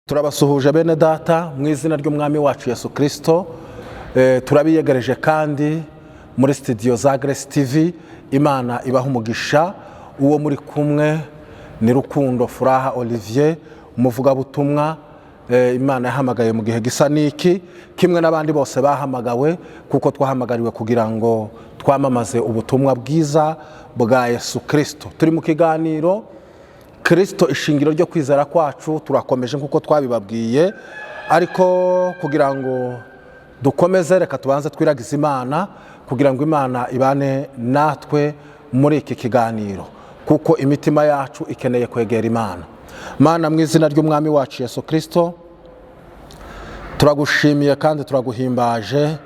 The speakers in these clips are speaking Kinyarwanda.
turabasuhuje bene data mu izina ry'umwami wacu Yesu Kristo. Turabiyegereje kandi muri studio za Grace TV. Imana ibaha umugisha. Uwo muri kumwe ni Rukundo Furaha Olivier, umuvugabutumwa. Imana yahamagaye mu gihe gisa niki kimwe n'abandi bose bahamagawe, kuko twahamagariwe kugira ngo twamamaze ubutumwa bwiza bwa Yesu Kristo. Turi mu kiganiro KRISTO ishingiro ryo kwizera kwacu. Turakomeje nkuko twabibabwiye, ariko kugira ngo dukomeze reka tubanze twiragize Imana kugira ngo Imana ibane natwe muri iki kiganiro, kuko imitima yacu ikeneye kwegera Imana. Mana, mu izina ry'umwami wacu Yesu Kristo, turagushimiye kandi turaguhimbaje.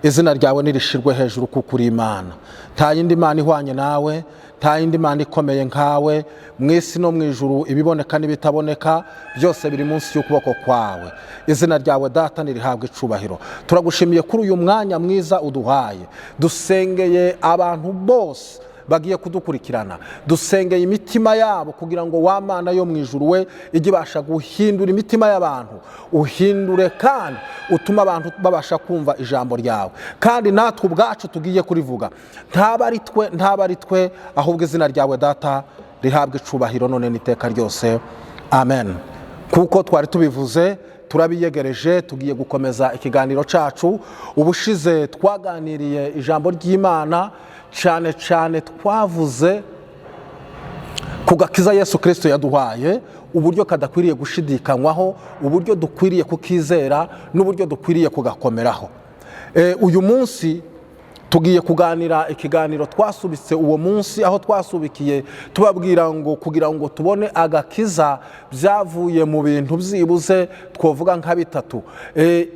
Izina ryawe nirishirwe hejuru kuko uri Imana. Nta yindi Mana ihwanye nawe, nta yindi Mana ikomeye nkawe. Mu isi no mu ijuru, ibiboneka n'ibitaboneka byose biri munsi y'ukuboko kwawe. Izina ryawe Data nirihabwe icubahiro. Turagushimiye kuri uyu mwanya mwiza uduhaye. Dusengeye abantu bose bagiye kudukurikirana, dusengeye imitima yabo kugira ngo wa Mana yo mu ijuru we ijye ibasha guhindura imitima y'abantu, uhindure kandi utuma abantu babasha kumva ijambo ryawe, kandi natwe ubwacu tugiye kurivuga. Ntaba ari twe ahubwo izina ryawe Data rihabwe icubahiro none n'iteka ryose, amen. Kuko twari tubivuze, turabiyegereje, tugiye gukomeza ikiganiro cacu. Ubushize twaganiriye ijambo ry'Imana, cyane cyane twavuze ku gakiza Yesu Kristo yaduhaye, uburyo kadakwiriye gushidikanywaho, uburyo dukwiriye kukizera n'uburyo dukwiriye kugakomeraho. Uyu munsi tugiye kuganira ikiganiro twasubitse uwo munsi, aho twasubikiye tubabwira ngo kugira ngo tubone agakiza byavuye mu bintu byibuze twovuga nka bitatu.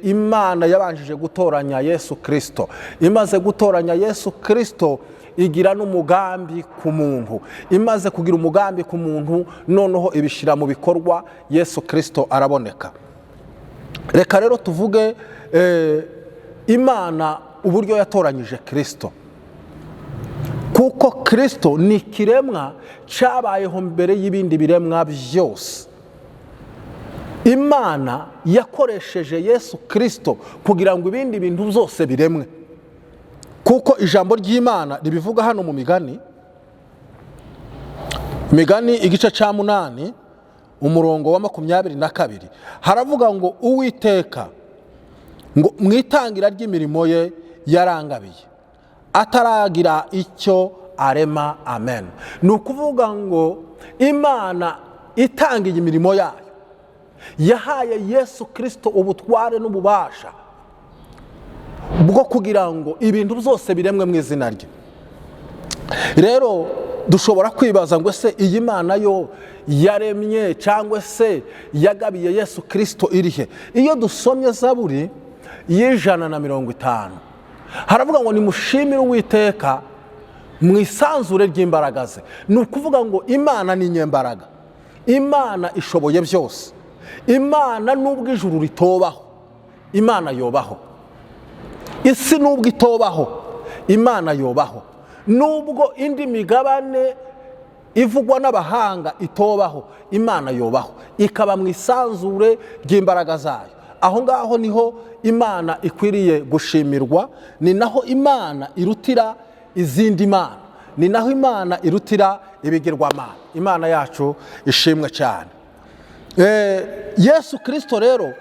Imana yabanjije gutoranya Yesu Kristo. Imaze gutoranya Yesu Kristo, igira n'umugambi ku muntu. Imaze kugira umugambi ku muntu, noneho ibishira mu bikorwa. Yesu Kristo araboneka. Reka rero tuvuge Imana uburyo yatoranyije Kristo, kuko Kristo ni ikiremwa cyabayeho mbere y'ibindi biremwa byose. Imana yakoresheje Yesu Kristo kugira ngo ibindi bintu byose biremwe, kuko ijambo ry'Imana ribivuga hano mu Migani igice cya 8 umurongo wa 22 haravuga ngo Uwiteka ngo mwitangira ry'imirimo ye yarangabiye ataragira icyo arema, amen. Ni ukuvuga ngo Imana itangiye imirimo yayo, yahaye Yesu Kristo ubutware n'ububasha bwo kugira ngo ibintu byose biremwe mu izina rye. Rero dushobora kwibaza ngo ese iyi Mana yo yaremye cyangwa se yagabiye Yesu Kristo irihe? Iyo dusomye Zaburi y'150 haravuga ngo nimushimire Uwiteka mu isanzure ry'imbaraga ze. Ni ukuvuga ngo Imana ni nyembaraga, Imana ishoboye byose. Imana nubwo ijuru ritobaho, Imana yobaho. Isi nubwo itobaho, Imana yobaho. Nubwo indi migabane ivugwa n'abahanga itobaho, Imana yobaho, ikaba mu isanzure ry'imbaraga zayo. Aho ngaho niho Imana ikwiriye gushimirwa, ni naho Imana irutira izindi mana, ni naho Imana irutira ibigirwamana. Imana yacu ishimwe cyane. Yesu Kristo rero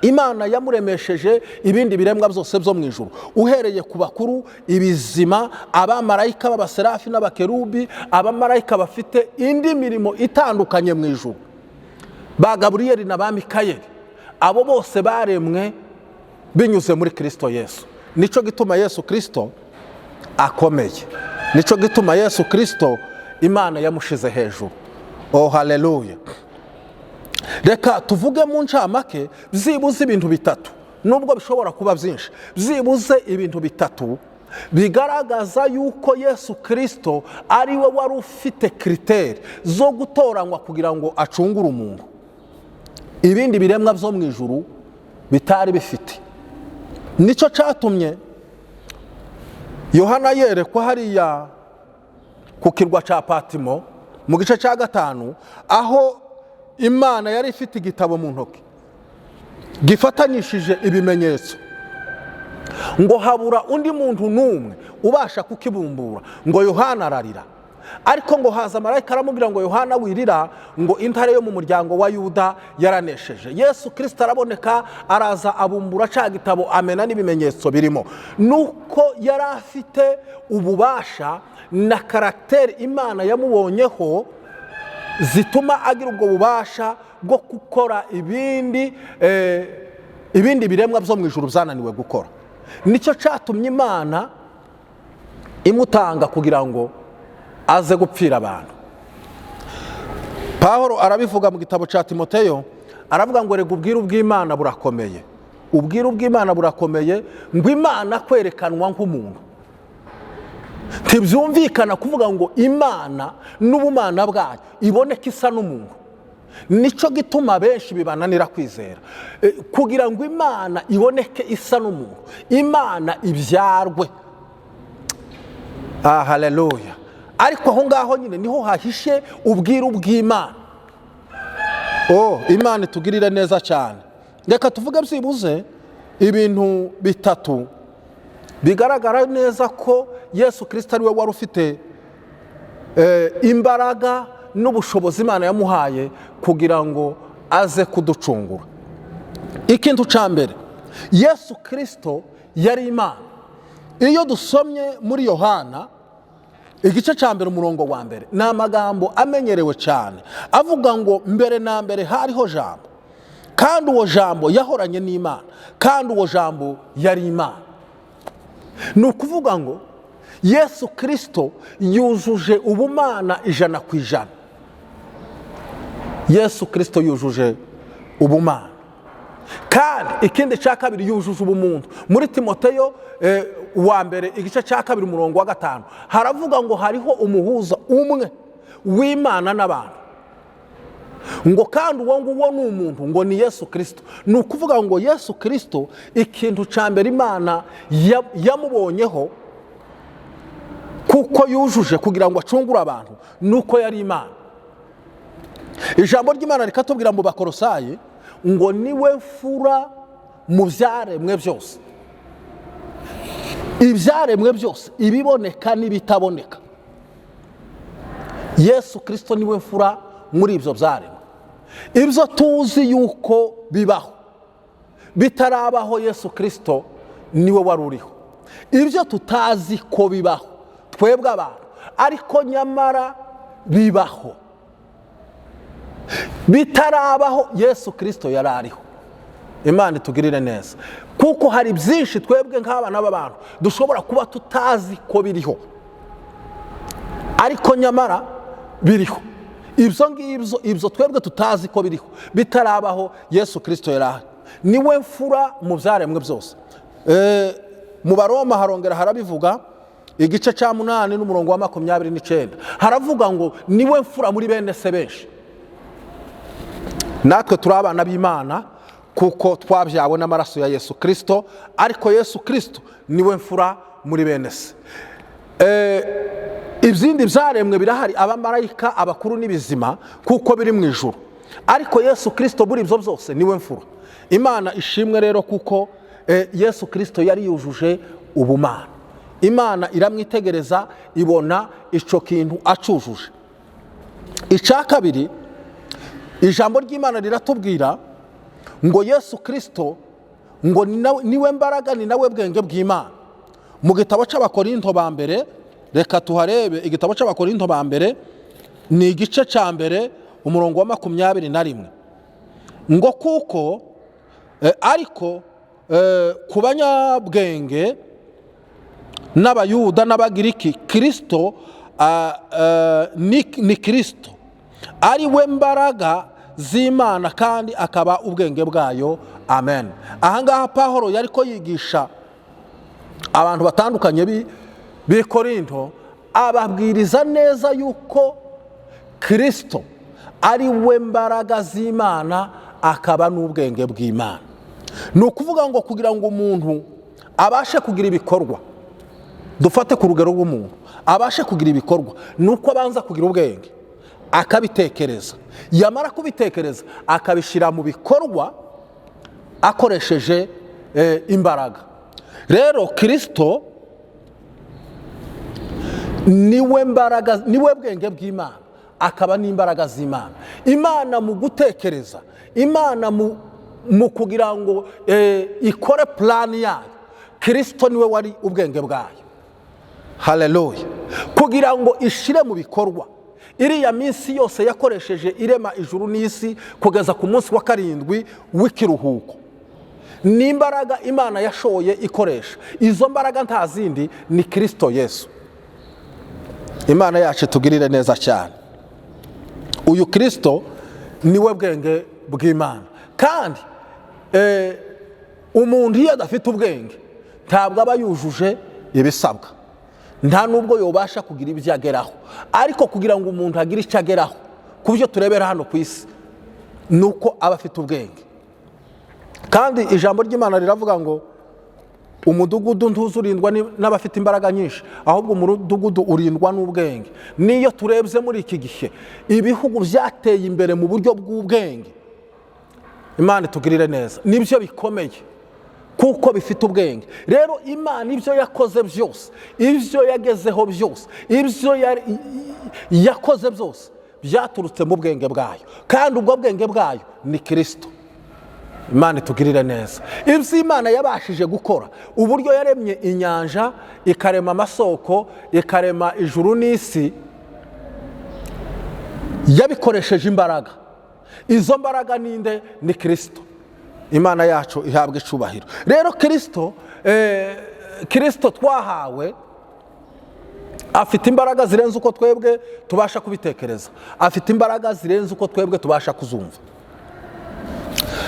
Imana yamuremesheje ibindi biremwa byose byo mu ijuru, uhereye ku bakuru, ibizima, abamarayika b'abaserafi n'abakerubi, abamarayika bafite indi mirimo itandukanye mu ijuru, ba Gaburiyeli na ba Mikayeli. Abo bose baremwe binyuze muri Kristo Yesu. Nico gituma Yesu Kristo akomeye, nico gituma Yesu Kristo Imana yamushize hejuru. Oh, haleluya. Reka tuvuge mu ncamake byibuze ibintu bitatu, nubwo bishobora kuba byinshi, byibuze ibintu bitatu bigaragaza yuko Yesu Kristo ari we wari ufite kriteri zo gutoranywa kugira ngo acungure umuntu, ibindi biremwa byo mu ijuru bitari bifite. Nico cyatumye Yohana yerekwa hariya ku kirwa cya Patimo mu gice cya 5, aho Imana yari ifite igitabo mu ntoki gifatanyishije ibimenyetso, ngo habura undi muntu n'umwe ubasha kukibumbura, ngo Yohana ararira. Ariko ngo haza marayika aramubwira ngo Yohana wirira, ngo intare yo mu muryango wa Yuda yaranesheje. Yesu Kristo araboneka, araza abumbura ca gitabo, amena n'ibimenyetso birimo. Nuko yari afite ububasha na karakteri Imana yamubonyeho zituma agira ubwo bubasha bwo gukora ibindi biremwa byo mu ijuru byananiwe gukora. Nicyo cyatumye Imana imutanga kugira ngo aze gupfira abantu. Pawulo arabivuga mu gitabo cya Timoteyo, aravuga ngo rega ubwiru bw'Imana burakomeye. Ubwiru bw'Imana burakomeye, ngo Imana kwerekanwa nk'umuntu. Ntibyumvikana kuvuga ngo Imana n'ubumana bwayo iboneka isa n'umuntu. Nicyo gituma benshi bibananira kwizera. Kugira ngo Imana iboneke isa n'umuntu, Imana ibyarwe. Haleluya. Ariko aho ngaho nyine niho hahishe ubwiru bw'Imana. Imana itugirire neza cyane. Reka tuvuge byibuze ibintu bitatu bigaragara neza ko Yesu Kristo ari we wari ufite imbaraga n'ubushobozi Imana yamuhaye kugira ngo aze kuducungura. Ikintu cya mbere, Yesu Kristo yari Imana. Iyo dusomye muri Yohana igice cya mbere umurongo wa mbere, ni amagambo amenyerewe cyane avuga ngo mbere na mbere hariho jambo, kandi uwo jambo yahoranye n'Imana, kandi uwo jambo yari Imana. Ni ukuvuga ngo Yesu Kristo yujuje ubumana 100%. Yesu Kristo yujuje ubumana. Kandi ikindi cya kabiri yujuje ubumuntu. Muri Timoteyo wa mbere igice cya kabiri umurongo wa 5 haravuga ngo hariho umuhuza umwe w'Imana n'abantu, ngo kandi uwo nguwo ni umuntu, ngo ni Yesu Kristo. Ni ukuvuga ngo Yesu Kristo ikintu cya mbere Imana yamubonyeho kuko yujuje kugira ngo acungure abantu, nuko yari Imana. Ijambo ry'Imana rikatubwira mu Bakolosayi ngo niwe mfura mu byaremwe byose. Ibyaremwe byose, ibiboneka n'ibitaboneka, Yesu Kristo niwe mfura muri ibyo byaremwe. Ibyo tuzi yuko bibaho bitarabaho, Yesu Kristo niwe wari uriho. Ibyo tutazi ko bibaho twebwe abantu, ariko nyamara bibaho bitarabaho, Yesu Kristo yari ariho. Imana itugirire neza, kuko hari byinshi twebwe nk'abana b'abantu dushobora kuba tutazi ko biriho, ariko nyamara biriho. Ibyo twebwe tutazi ko biriho bitarabaho, Yesu Kristo yari ahari. Niwe mfura mu byaremwe byose. Mu Baroma harongera harabivuga igice cya 8 n'umurongo wa 29 haravuga ngo niwe mfura muri bene se benshi. Natwe turi abana b'Imana kuko twabyawe n'amaraso ya Yesu Kristo, ariko Yesu Kristo niwe mfura muri bene se. Ibindi byaremwe birahari, abamarayika, abakuru n'ibizima, kuko biri mu ijuru, ariko Yesu Kristo buri ibyo byose niwe mfura. Imana ishimwe rero kuko Yesu Kristo yari yujuje ubumana. Imana iramwitegereza ibona icyo kintu acujuje. Icya kabiri, ijambo ry'Imana riratubwira ngo Yesu Kristo ngo niwe mbaraga, ni nawe bwenge bw'Imana. Mu gitabo cy'Abakorinto ba mbere, reka tuharebe igitabo cy'Abakorinto ba mbere ni igice cya mbere umurongo wa 21, ngo kuko ariko ku banyabwenge n'Abayuda n'Abagiriki, Kristo ni Kristo ari we mbaraga z'Imana, kandi akaba ubwenge bwayo. Amen. Ahangaha Pawulo yari ko yigisha abantu batandukanye b'i Korinto, ababwiriza neza yuko Kristo ari we mbaraga z'Imana, akaba n'ubwenge bw'Imana. Ni ukuvuga ngo kugira ngo umuntu abashe kugira ibikorwa, dufate ku rugero rw'umuntu abashe kugira ibikorwa, nuko abanza kugira ubwenge, akabitekereza, yamara kubitekereza akabishyira mu bikorwa akoresheje imbaraga. Rero KRISTO niwe mbaraga, niwe bwenge bw'Imana, akaba n'imbaraga z'Imana. Imana mu gutekereza, Imana mu kugira ngo ikore plan yayo, KRISTO niwe wari ubwenge bwayo. Haleluya. Kugira ngo ishire mu bikorwa iriya minsi yose yakoresheje irema ijuru n'isi kugeza ku munsi wa karindwi w'ikiruhuko, ni imbaraga Imana yashoye ikoresha. Izo mbaraga nta zindi ni KRISTO Yesu. Imana yacu tugirire neza cyane. Uyu KRISTO niwe bwenge bw'Imana. Kandi umuntu iyo adafite ubwenge ntabwo aba yujuje ibisabwa, nta nubwo yobasha kugira ibyo ageraho. Ariko kugira ngo umuntu agire icyo ageraho ku byo turebera hano ku isi, nuko aba afite ubwenge. Kandi ijambo ry'Imana riravuga ngo umudugudu ntuzurindwa n'abafite imbaraga nyinshi, ahubwo umudugudu urindwa n'ubwenge. Niyo turebye muri iki gihe ibihugu byateye imbere mu buryo bw'ubwenge, Imana tugirire neza, nibyo bikomeye kuko bifite ubwenge. Rero Imana ibyo yakoze byose, ibyo yagezeho byose, ibyo yakoze byose byaturutse mu bwenge bwayo, kandi ubwo bwenge bwayo ni KRISTO. Imana tugirire neza. Ibyo Imana yabashije gukora, uburyo yaremye inyanja, ikarema amasoko, ikarema ijuru n'isi, yabikoresheje imbaraga. Izo mbaraga ninde? Ni KRISTO. Imana yacu ihabwa icubahiro. Rero KRISTO twahawe afite imbaraga zirenze uko twebwe tubasha kubitekereza, afite imbaraga zirenze uko twebwe tubasha kuzumva.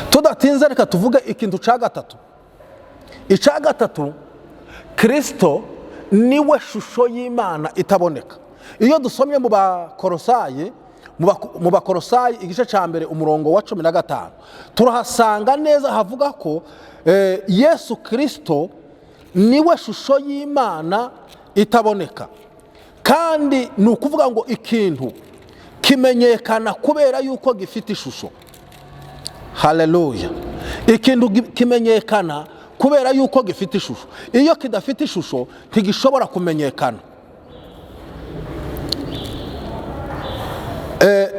Tudatinze reka tuvuge ikintu ca gatatu. Ica gatatu, KRISTO niwe shusho y'Imana itaboneka. Iyo dusomye mu Bakolosayi igice ca mbere umurongo wa 15, turahasanga neza havuga ko Yesu KRISTO niwe shusho y'Imana itaboneka. Kandi ni ukuvuga ngo ikintu kimenyekana kubera yuko gifite ishusho. Haleluya. Ikintu kimenyekana kubera yuko gifite ishusho. Iyo kidafite ishusho ntigishobora kumenyekana.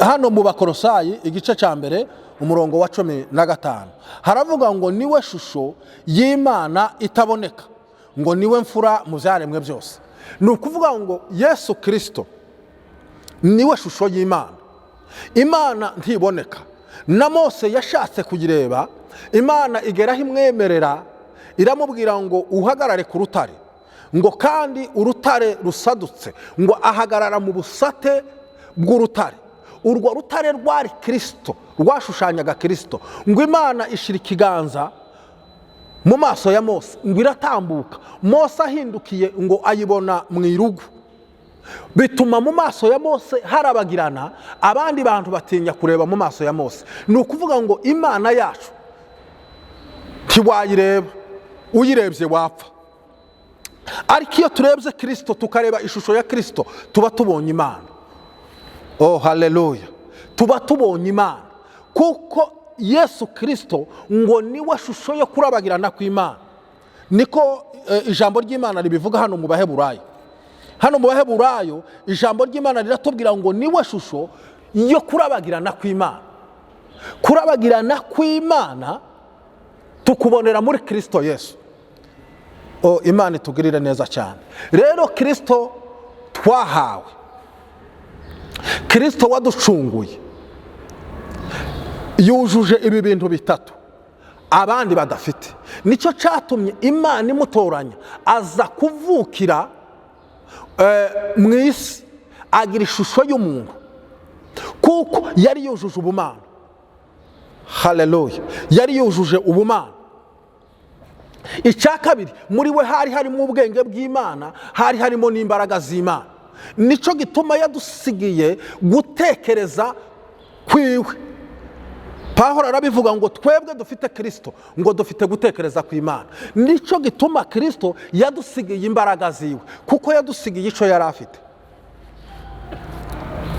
Hano mu Bakolosayi igice ca mbere umurongo wa 15 haravuga ngo niwe shusho y'Imana itaboneka, ngo niwe mfura mu byaremwe byose. Ni ukuvuga ngo Yesu KRISTO niwe shusho y'Imana. Imana ntiboneka. Na Mose yashatse kugireba, Imana igeraho imwemerera, iramubwira ngo uhagarare ku rutare, ngo kandi urutare rusadutse, ngo ahagarara mu busate bw'urutare. Urwo rutare rwari KRISTO, rwashushanyaga KRISTO. Ngo Imana ishira ikiganza mu maso ya Mose, ngo iratambuka. Mose ahindukiye ngo ayibona mu irugu, bituma mu maso ya Mose harabagirana, abandi bantu batinya kureba mu maso ya Mose. Ni ukuvuga ngo Imana yacu ntiwayireba, uyirebye wapfa. Ariko iyo turebye KRISTO tukareba ishusho ya KRISTO, tuba tubonye Imana. Oh haleluya. Tuba tubonye Imana kuko Yesu KRISTO ngo niwe shusho yo kurabagirana kw'Imana. Niko ijambo ry'Imana ribivuga hano mu Baheburayo. Hano mu Baheburayo ijambo ry'Imana riratubwira ngo niwe shusho yo kurabagirana kw'Imana. Kurabagirana kw'Imana tukubonera muri KRISTO Yesu. Oh, Imana tugirire neza cyane. Rero KRISTO twahawe, KRISTO waducunguye, yujuje ibi bintu bitatu abandi badafite. Nicyo cyatumye Imana imutoranya aza kuvukira mu isi, agira ishusho y'umuntu kuko yari yujuje ubumana. Haleluya. Yari yujuje ubumana. Icya kabiri, muri we hari harimo ubwenge bw'Imana, hari harimo n'imbaraga z'Imana. Nico gituma yadusigiye gutekereza kwiwe. Pawulo arabivuga ngo twebwe dufite KRISTO, ngo dufite gutekereza kw'Imana. Nico gituma KRISTO yadusigiye imbaraga ziwe, kuko yadusigiye ico yari afite.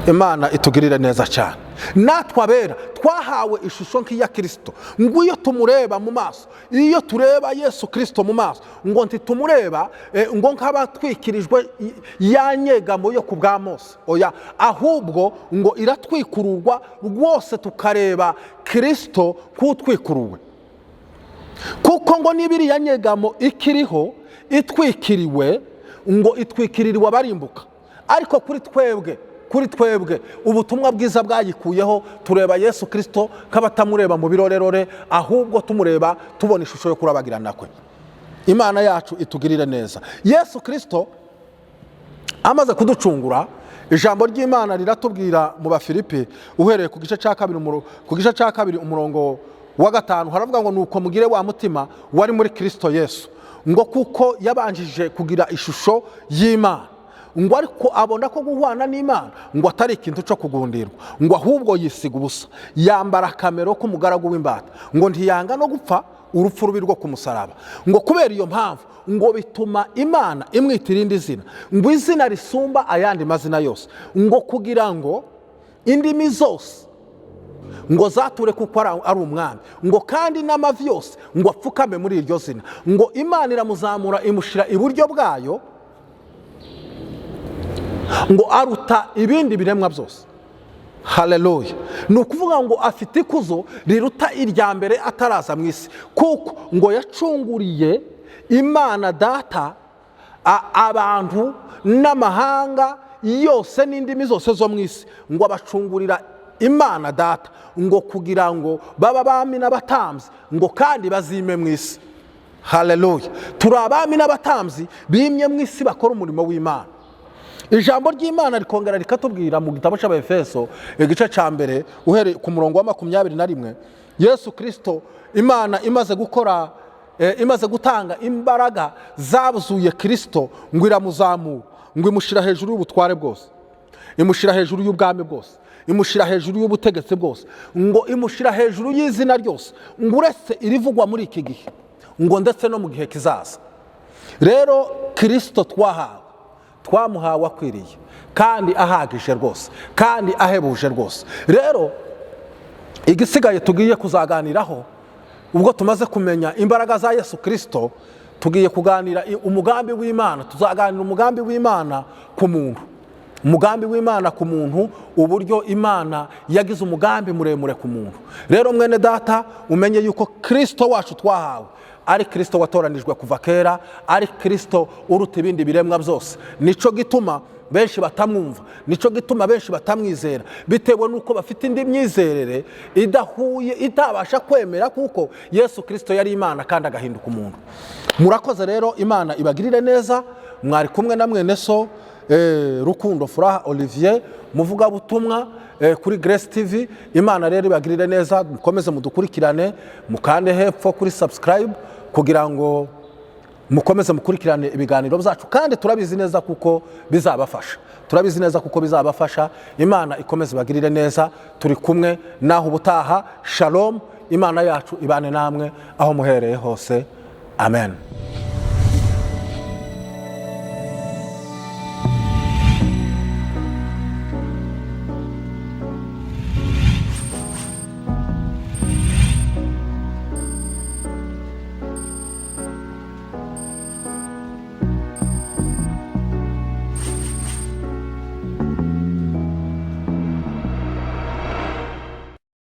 Imana itugirire neza cyane. Natwe abera twahawe ishusho nk'iya Kristo, ngo iyo tumureba mu maso, iyo tureba Yesu Kristo mu maso, ngo ntitumureba ngo nk'abatwikirijwe ya nyegamo yo ku bwa Mose, oya, ahubwo ngo iratwikururwa rwose tukareba Kristo k'utwikuruwe. Kuko ngo n'ibiriya nyegamo ikiriho itwikiriwe, ngo itwikirirwa barimbuka, ariko kuri twebwe ubutumwa bwiza bwayikuyeho, tureba Yesu Kristo nk'abatamureba mu birorerore, ahubwo tumureba tubona ishusho yo kurabagirana kwe. Imana yacu itugirire neza. Yesu Kristo amaze kuducungura, ijambo ry'Imana riratubwira mu Bafilipi uhereye ku gice cya kabiri umurongo wa 5, haravuga ngo nuko mugire wa mutima wari muri Kristo Yesu, ngo kuko yabanjije kugira ishusho y'Imana, ngo ariko abona ko guhwana n'Imana ngo atari ikintu cyo kugundirwa, ngo ahubwo yisiga ubusa, yambara akamero k'umugaragu w'imbata, ngo ntiyanga no gupfa urupfu rubi rwo ku musaraba. Ngo kubera iyo mpamvu ngo bituma Imana imwita irindi zina, ngo izina risumba ayandi mazina yose, ngo kugira ngo indimi zose ngo zature kuko ari umwami, ngo kandi n'amavi yose ngo apfukame muri iryo zina. Ngo Imana iramuzamura imushira iburyo bwayo, ngo aruta ibindi biremwa byose. Haleluya. Ni ukuvuga ngo afite ikuzo riruta irya mbere ataraza mu isi, kuko ngo yacunguriye Imana Data abantu n'amahanga yose n'indimi zose zo mu isi, ngo abacungurira Imana Data, ngo kugira ngo baba abami n'abatambyi, ngo kandi bazime mu isi. Haleluya. Turi abami n'abatambyi bimye mu isi bakora umurimo w'Imana. Ijambo ry'Imana rikongera rikatubwira mu gitabo cy'Abefeso igice cya mbere uhereye ku murongo wa 21, Yesu Kristo Imana imaze gutanga imbaraga zabuzuye Kristo, ngo iramuzamura, ngo imushira hejuru y'ubutware bwose, imushira hejuru y'ubwami bwose, imushira hejuru y'ubutegetsi bwose, ngo imushira hejuru y'izina ryose, ngo uretse irivugwa muri iki gihe, ngo ndetse no mu gihe kizaza. Rero Kristo twamuhawe akwiriye kandi ahagije rwose, kandi ahebuje rwose. Rero igisigaye tugiye kuzaganiraho, ubwo tumaze kumenya imbaraga za Yesu Kristo, tugiye kuganira umugambi w'Imana. Tuzaganira umugambi w'Imana ku muntu, umugambi w'Imana ku muntu, uburyo Imana yagize umugambi muremure ku muntu. Rero mwene data, umenye yuko Kristo wacu twahawe ari Kristo watoranijwe kuva kera, ari Kristo uruta ibindi biremwa byose. Nico gituma benshi batamwumva, nico gituma benshi batamwizera, bitewe nuko bafite indi myizerere idahuye, itabasha kwemera kuko Yesu Kristo yari Imana kandi agahinduka umuntu. Murakoze rero, Imana ibagirire neza. Mwari kumwe na mwene so Rukundo Furaha Olivier, muvuga butumwa kuri Grace TV. Imana rero ibagirire neza, mukomeze mudukurikirane, mukande hepfo kuri subscribe kugira ngo mukomeze mukurikirane ibiganiro byacu, kandi turabizi neza kuko bizabafasha. Imana ikomeze ibagirire neza, turi kumwe naho ubutaha. Shalom. Imana yacu ibane namwe aho muhereye hose. Amen.